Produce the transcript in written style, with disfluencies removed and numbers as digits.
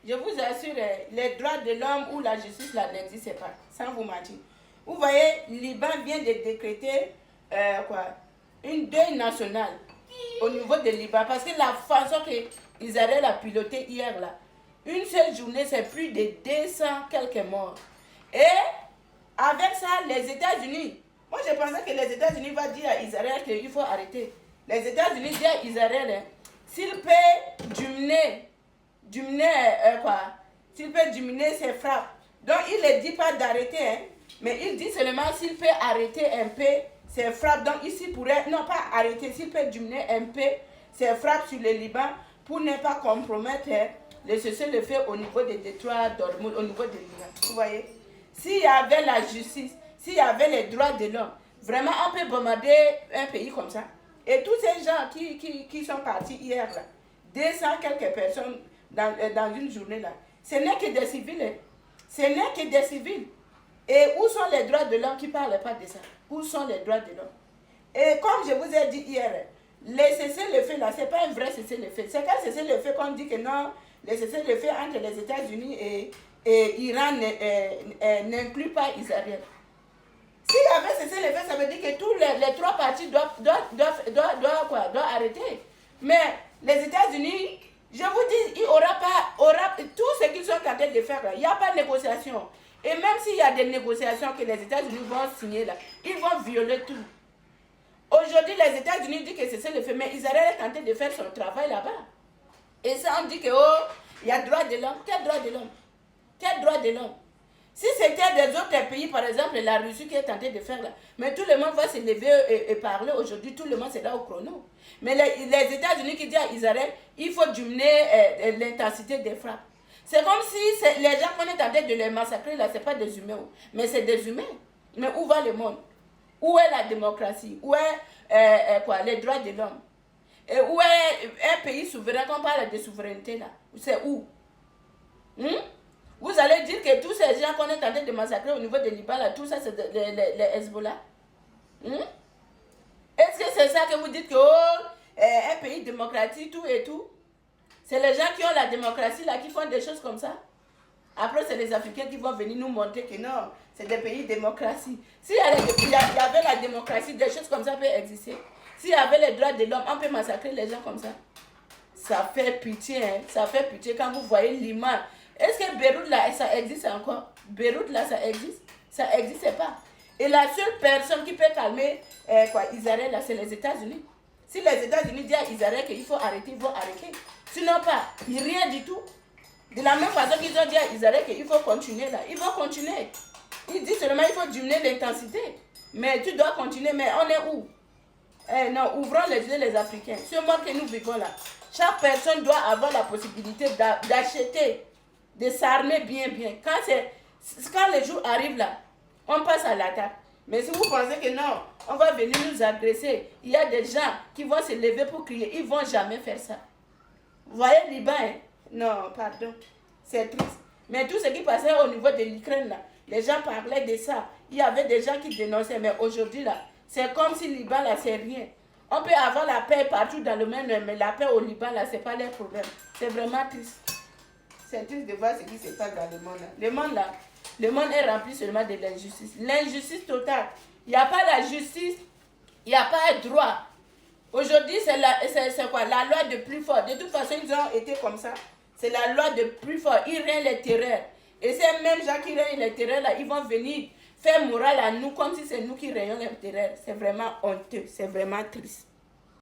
je vous assure, les droits de l'homme ou la justice là n'existent pas, sans vous mentir. Vous voyez, Liban vient de décréter une deuil nationale au niveau de Liban, parce que la façon qu'Israël a piloté hier là, une seule journée, c'est plus de 200 quelques morts. Et avec ça, les États-Unis, moi je pensais que les États-Unis vont dire à Israël qu'il faut arrêter. Les États-Unis disent à Israël, s'il peut s'il peut diminuer ses frappes. Donc il ne dit pas d'arrêter, mais il dit seulement s'il peut arrêter un peu ses frappes. Donc ici pourrait, non pas arrêter, s'il peut diminuer un peu ses frappes sur le Liban pour ne pas compromettre le cessez-le-feu au niveau des détroits d'Ormuz, au niveau de Liban. Vous voyez? S'il y avait la justice, s'il y avait les droits de l'homme, vraiment on peut bombarder un pays comme ça. Et tous ces gens qui sont partis hier là, 200 quelques personnes dans une journée là, ce n'est que des civils. Hein. Ce n'est que des civils. Et où sont les droits de l'homme qui ne parlent pas de ça? Où sont les droits de l'homme? Et comme je vous ai dit hier, les cessez-le-feu là, ce n'est pas un vrai cessez-le-feu. C'est quand cessez-le-feu qu'on dit que non, les cessez-le-feu entre les États-Unis et Iran n'inclut pas Israël. S'il y avait cessez-le-feu, ça veut dire que tous les trois parties doivent arrêter. Mais les États-Unis, je vous dis, il n'y aura pas tout ce qu'ils sont en train de faire là. Il n'y a pas de négociation. Et même s'il y a des négociations que les États-Unis vont signer là, ils vont violer tout. Aujourd'hui, les États-Unis disent que c'est le fait, mais Israël est en train de faire son travail là-bas. Et ça, on dit que, oh, il y a droit de l'homme. Quel droit de l'homme? Quel droit de l'homme? Si c'était des autres pays, par exemple la Russie qui est tentée de faire là, mais tout le monde va se lever et parler aujourd'hui, tout le monde c'est là au chrono. Mais les États-Unis qui disent à Israël, il faut diminuer l'intensité des frappes. C'est comme si les gens qu'on est en train de les massacrer là, ce n'est pas des humains, mais c'est des humains. Mais où va le monde? Où est la démocratie? Où est les droits de l'homme? Et où est un pays souverain, qu'on parle de souveraineté là? C'est où? Vous allez dire que tous ces gens qu'on est en train de massacrer au niveau de Liban, là, tout ça c'est les Hezbollah. Est-ce que c'est ça que vous dites que un pays démocratique, tout et tout? C'est les gens qui ont la démocratie là qui font des choses comme ça. Après, c'est les Africains qui vont venir nous montrer que non, c'est des pays démocratie. S'il y avait la démocratie, des choses comme ça peuvent exister. S'il y avait les droits de l'homme, on peut massacrer les gens comme ça. Ça fait pitié, hein? Ça fait pitié quand vous voyez l'image. Est-ce que Beyrouth là, ça existe encore? Beyrouth là, ça existe? Ça n'existe pas. Et la seule personne qui peut calmer Israël là, c'est les États-Unis. Si les États-Unis disent à Israël qu'il faut arrêter, ils vont arrêter. Sinon pas, rien du tout. De la même façon qu'ils ont dit à Israël qu'il faut continuer là, ils vont continuer. Ils disent seulement qu'il faut diminuer l'intensité. Mais tu dois continuer, mais on est où? Non, ouvrons les yeux les Africains. Ce monde que nous vivons là, chaque personne doit avoir la possibilité d'acheter, de s'armer bien. Quand le jour arrive là, on passe à l'attaque. Mais si vous pensez que non, on va venir nous agresser, il y a des gens qui vont se lever pour crier, ils ne vont jamais faire ça. Vous voyez Liban, hein? Non, pardon, c'est triste. Mais tout ce qui passait au niveau de l'Ukraine là, les gens parlaient de ça. Il y avait des gens qui dénonçaient, mais aujourd'hui là, c'est comme si Liban là, c'est rien. On peut avoir la paix partout dans le monde, mais la paix au Liban là, c'est pas leur problème. C'est vraiment triste. C'est triste de voir ce qui se passe dans le monde là. Le monde est rempli seulement de l'injustice. L'injustice totale. Il n'y a pas la justice, il n'y a pas un droit. Aujourd'hui, c'est quoi? La loi de plus fort. De toute façon, ils ont été comme ça. C'est la loi de plus fort. Ils règnent les terreurs. Et ces mêmes gens qui règnent les terreurs, là, ils vont venir faire morale à nous comme si c'est nous qui régnons les terreurs. C'est vraiment honteux. C'est vraiment triste.